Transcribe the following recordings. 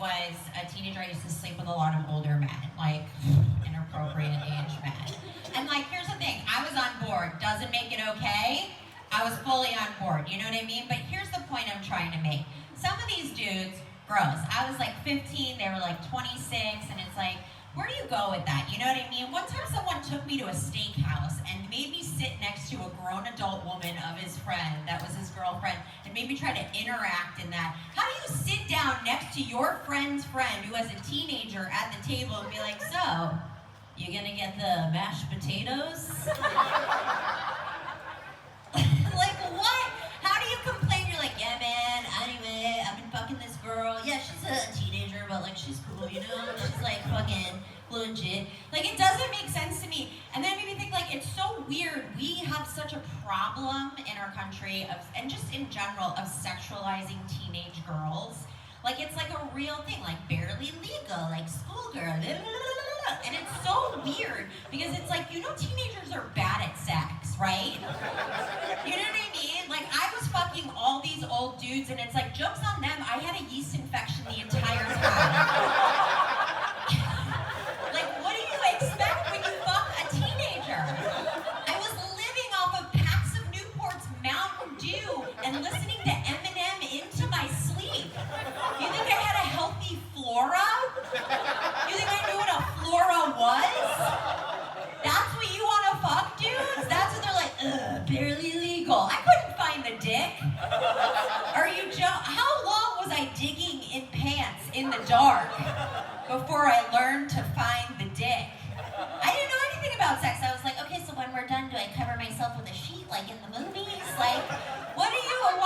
was a teenager. I used to sleep with a lot of older men, like inappropriate age men. And like, here's the thing, I was on board. Doesn't make it okay. I was fully on board, you know what I mean? But here's the point I'm trying to make. Some of these dudes, gross. I was like 15, they were like 26, and it's like, where do you go with that? You know what I mean? One time someone took me to a steakhouse and made me sit next to a grown adult woman of his friend, that was his girlfriend, and made me try to interact in that. How do you sit down next to your friend's friend who has a teenager at the table and be like, so, you gonna get the mashed potatoes? Like, what? How do you complain? You're like, yeah, man, anyway, I've been fucking this girl. Yeah, she's a teenager, but like, she's cool, you know? She's like fucking legit. Like, it doesn't make sense to me. And then it made me think, like, it's so weird. We have such a problem in our country, and just in general, of sexualizing teenage girls. Like, it's like a real thing, like barely legal, like schoolgirl, and it's so weird because it's like, you know, teenagers are bad at sex, right? You know what I mean? Like, I was fucking all these old dudes, and it's like, joke's on them, I had a yeast infection the entire time. Like, what do you expect when you fuck a teenager? I was living off of packs of Newport's Mountain Dew and listening to Eminem into my sleep. You think I had a healthy flora? You think I knew what a flora was? That's what you want to fuck, dudes? That's what they're like, ugh, barely legal. I couldn't find the dick. Are you how long was I digging in pants in the dark before I learned to find the dick? I didn't know anything about sex. I was like, okay, so when we're done, do I cover myself with a sheet like in the movies? Like, why do you want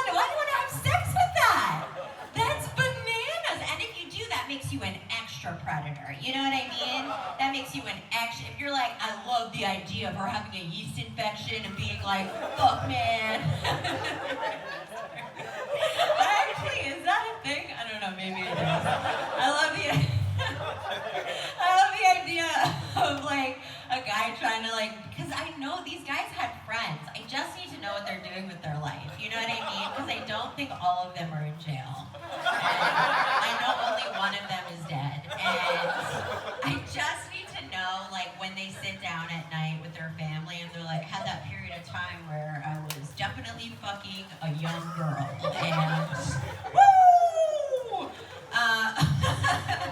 to have sex with that? That's bananas. And if you do, that makes you an extra predator. You know what I mean? That makes you an extra. If you're like, I love the idea of her having a yeast infection and being like, fuck, man. Actually, is that a thing? I don't know, maybe it is. I love the idea of like a guy trying to like, because I know these guys had friends. I just need to know what they're doing with their life. You know what I mean? Because I don't think all of them are in jail. And I know only one of them is dead. And I just need to know, like, when they sit down at night with their family and they're like, had that period of time where I was definitely fucking a young girl. And woo!